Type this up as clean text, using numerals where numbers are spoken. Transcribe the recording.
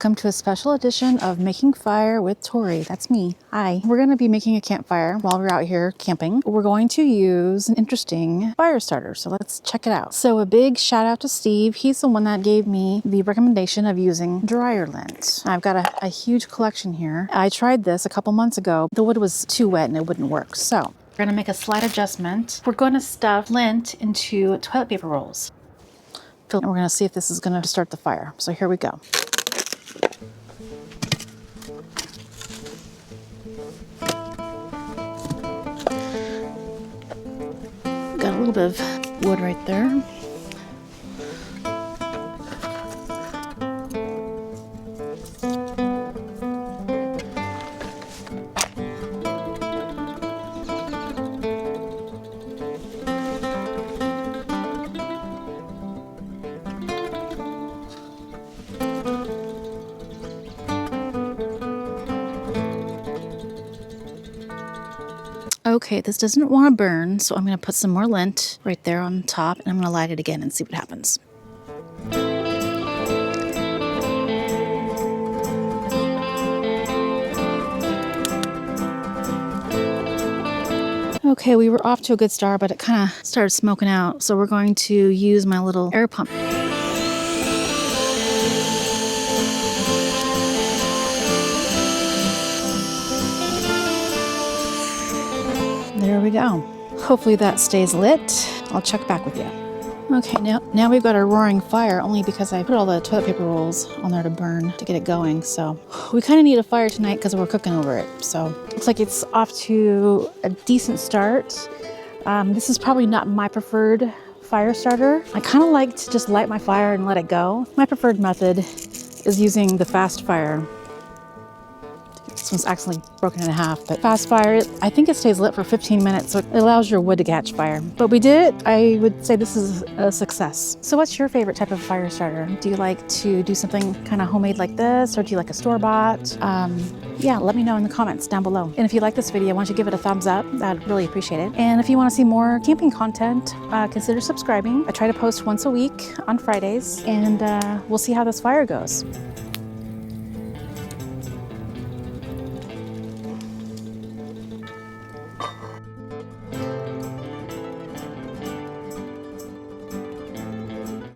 Welcome to a special edition of Making Fire with Tori. That's me. Hi. We're going to be making a campfire while we're out here camping. We're going to use an interesting fire starter, so let's check it out. So a big shout out to Steve. He's the one that gave me the recommendation of using dryer lint. I've got a huge collection here. I tried this a couple months ago. The wood was too wet and it wouldn't work. So we're going to make a slight adjustment. We're going to stuff lint into toilet paper rolls. And we're going to see if this is going to start the fire. So here we go. Got a little bit of wood right there. Okay, this doesn't want to burn, so I'm going to put some more lint right there on top, and I'm going to light it again and see what happens. Okay, we were off to a good start, but it kind of started smoking out, so we're going to use my little air pump. There we go. Hopefully that stays lit. I'll check back with you. Okay, now we've got a roaring fire, only because I put all the toilet paper rolls on there to burn to get it going. So we kind of need a fire tonight because we're cooking over it. So looks like it's off to a decent start. This is probably not my preferred fire starter. I kind of like to just light my fire and let it go. My preferred method is using the fast fire. This one's accidentally broken in half, but fast fire, I think it stays lit for 15 minutes, so it allows your wood to catch fire. But we did it. I would say this is a success. So what's your favorite type of fire starter? Do you like to do something kind of homemade like this, or do you like a store-bought? Yeah, let me know in the comments down below. And if you like this video, why don't you give it a thumbs up? I'd really appreciate it. And if you want to see more camping content, consider subscribing. I try to post once a week on Fridays, and we'll see how this fire goes.